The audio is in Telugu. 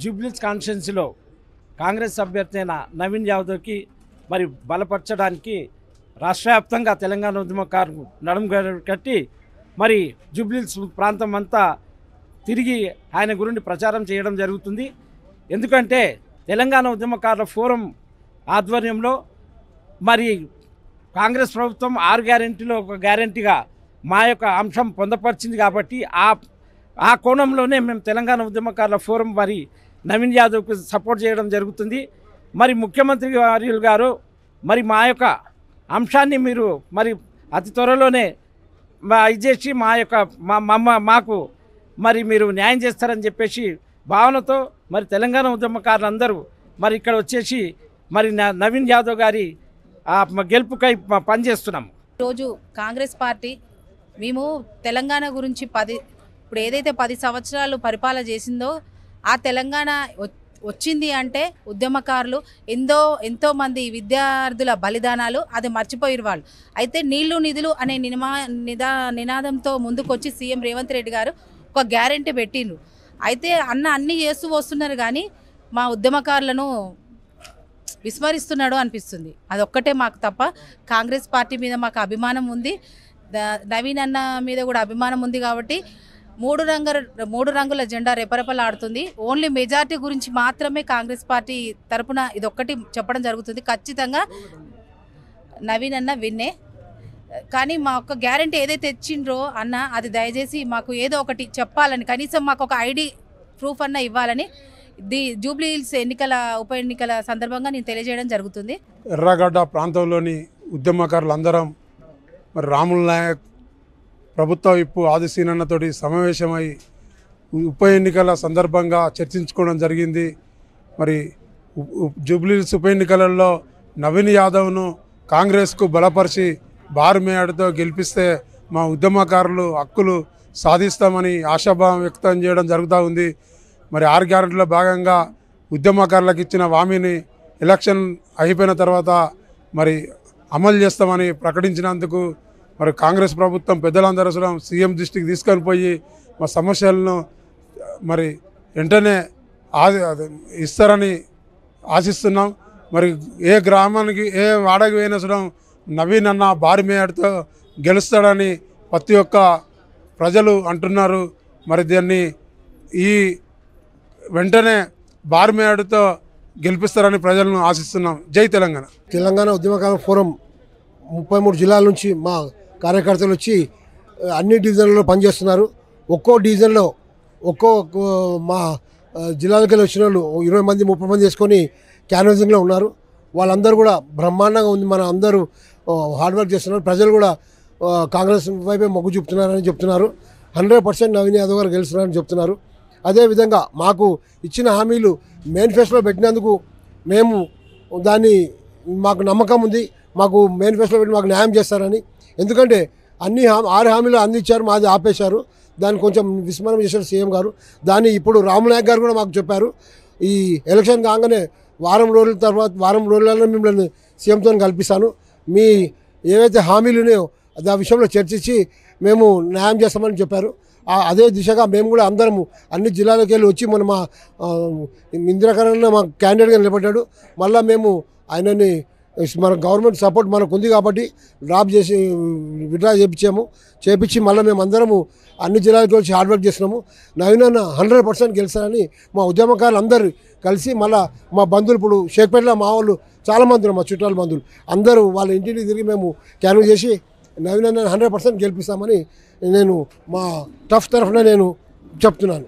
జూబ్లీస్ కాన్స్టిట్యున్సీలో కాంగ్రెస్ అభ్యర్థి అయిన నవీన్ యాదవ్కి మరి బలపరచడానికి రాష్ట్ర వ్యాప్తంగా తెలంగాణ ఉద్యమకారులు నడుము కట్టి మరి జూబ్లీస్ ప్రాంతం అంతా తిరిగి ఆయన గురించి ప్రచారం చేయడం జరుగుతుంది. ఎందుకంటే తెలంగాణ ఉద్యమకారుల ఫోరం ఆధ్వర్యంలో మరి కాంగ్రెస్ ప్రభుత్వం 6 గ్యారెంటీలో ఒక గ్యారెంటీగా మా యొక్క అంశం పొందపరిచింది కాబట్టి ఆ కోణంలోనే మేము తెలంగాణ ఉద్యమకారుల ఫోరం మరి నవీన్ యాదవ్కు సపోర్ట్ చేయడం జరుగుతుంది. మరి ముఖ్యమంత్రి వర్యులు గారు మరి మా యొక్క అంశాన్ని మీరు మరి అతి త్వరలోనే ఇచ్చేసి మా యొక్క మాకు మరి మీరు న్యాయం చేస్తారని చెప్పేసి భావనతో మరి తెలంగాణ ఉద్యమకారులందరూ మరి ఇక్కడ వచ్చేసి మరి నవీన్ యాదవ్ గారి గెలుపుకై పనిచేస్తున్నాము. ఈరోజు కాంగ్రెస్ పార్టీ మేము తెలంగాణ గురించి ఇప్పుడు ఏదైతే 10 సంవత్సరాలు పరిపాలన చేసిందో ఆ తెలంగాణ వచ్చింది అంటే ఉద్యమకారులు ఎంతోమంది విద్యార్థుల బలిదానాలు అది మర్చిపోయారు వాళ్ళు. అయితే నీళ్లు నిధులు అనే నినాదంతో ముందుకొచ్చి సీఎం రేవంత్ రెడ్డి గారు ఒక గ్యారెంటీ పెట్టిండ్రు. అయితే అన్నీ చేస్తూ వస్తున్నారు కానీ మా ఉద్యమకారులను విస్మరిస్తున్నాడు అనిపిస్తుంది. అదొక్కటే మాకు తప్ప కాంగ్రెస్ పార్టీ మీద మాకు అభిమానం ఉంది, నవీన్ అన్న మీద కూడా అభిమానం ఉంది. కాబట్టి మూడు రంగుల జెండా రెపరెపలాడుతుంది. ఓన్లీ మెజార్టీ గురించి మాత్రమే కాంగ్రెస్ పార్టీ తరపున ఇదొక్కటి చెప్పడం జరుగుతుంది. ఖచ్చితంగా నవీన్ అన్న విన్నే. కానీ మా ఒక్క గ్యారెంటీ ఏదైతే ఇచ్చిండ్రో అన్న అది దయచేసి మాకు ఏదో ఒకటి చెప్పాలని, కనీసం మాకు ఒక ఐడి ప్రూఫ్ అన్న ఇవ్వాలని జూబ్లీహిల్స్ ఉప ఎన్నికల సందర్భంగా నేను తెలియజేయడం జరుగుతుంది. ఎర్రగడ్డ ప్రాంతంలోని ఉద్యమకారులందరం మరి రాముల నాయక్ ప్రభుత్వ విప్పు ఆదిశీనన్నతోటి సమావేశమై ఉప ఎన్నికల సందర్భంగా చర్చించుకోవడం జరిగింది. మరి జూబ్లీహిల్స్ ఉప ఎన్నికలలో నవీన్ యాదవ్ను కాంగ్రెస్కు బలపరిచి భారీ మేడతో గెలిపిస్తే మా ఉద్యమకారులు హక్కులు సాధిస్తామని ఆశాభావం వ్యక్తం చేయడం జరుగుతూ ఉంది. మరి 6 గ్యారెంటీలో భాగంగా ఉద్యమకారులకు ఇచ్చిన హామీని ఎలక్షన్ అయిపోయిన తర్వాత మరి అమలు చేస్తామని ప్రకటించినందుకు మరి కాంగ్రెస్ ప్రభుత్వం పెద్దలందరూ సీఎం దృష్టికి తీసుకొని పోయి మా సమస్యలను మరి వెంటనే ఇస్తారని ఆశిస్తున్నాం. మరి ఏ గ్రామానికి ఏ వాడకి పోయినా నవీన్ అన్న భారీ మేడతో గెలుస్తాడని ప్రతి ఒక్క ప్రజలు అంటున్నారు. మరి దీన్ని ఈ వెంటనే భారీ మేడతో గెలిపిస్తారని ప్రజలను ఆశిస్తున్నాం. జై తెలంగాణ. తెలంగాణ ఉద్యమకారుల ఫోరం 33 జిల్లాల నుంచి మా కార్యకర్తలు వచ్చి అన్ని డివిజన్లలో పనిచేస్తున్నారు. ఒక్కో డివిజన్లో మా జిల్లాలకి వచ్చిన వాళ్ళు 20 మంది 30 మంది వేసుకొని క్యాన్వాసింగ్లో ఉన్నారు. వాళ్ళందరూ కూడా బ్రహ్మాండంగా ఉంది. మన అందరూ హార్డ్ వర్క్ చేస్తున్నారు. ప్రజలు కూడా కాంగ్రెస్ వైపే మొగ్గు చూపుతున్నారని చెప్తున్నారు. 100% నవీన్ యాదవ్ గారు గెలుస్తున్నారని చెప్తున్నారు. అదేవిధంగా మాకు ఇచ్చిన హామీలు మేనిఫెస్టోలో పెట్టినందుకు మేము మాకు నమ్మకం ఉంది. మాకు మేనిఫెస్టోలో పెట్టి మాకు న్యాయం చేస్తారని. ఎందుకంటే 6 హామీలు అందించారు, మాది ఆపేశారు. దాన్ని కొంచెం విస్మరణ చేశారు సీఎం గారు. దాన్ని ఇప్పుడు రాముల నాయక్ గారు కూడా మాకు చెప్పారు, ఈ ఎలక్షన్ కాగానే వారం రోజులలో మిమ్మల్ని సీఎంతో కల్పిస్తాను, మీ ఏవైతే హామీలు ఉన్నాయో ఆ విషయంలో చర్చించి మేము న్యాయం చేస్తామని చెప్పారు. అదే దిశగా మేము కూడా అందరము అన్ని జిల్లాలకు వెళ్ళి వచ్చి మన మా ఇందిరాకరణ మా క్యాండిడేట్గా నిలబడ్డాడు. మళ్ళీ మేము ఆయనని మన గవర్నమెంట్ సపోర్ట్ మనకు ఉంది కాబట్టి విడ్రా చేపించి మళ్ళీ మేము అందరము అన్ని జిల్లాలకు వచ్చి హార్డ్ వర్క్ చేస్తున్నాము. నవీన్ అన్న 100% గెలుస్తారని మా ఉద్యమకారులు అందరూ కలిసి మళ్ళీ మా బంధువులు ఇప్పుడు షేక్పేటలో మా వాళ్ళు చాలామంది ఉన్నారు, మా చుట్టాల బంధువులు అందరూ వాళ్ళ ఇంటికి తిరిగి మేము క్యాన్వాస్ చేసి నవీన్ అన్న 100% గెలిపిస్తామని నేను మా టఫ్ తరఫున నేను చెప్తున్నాను.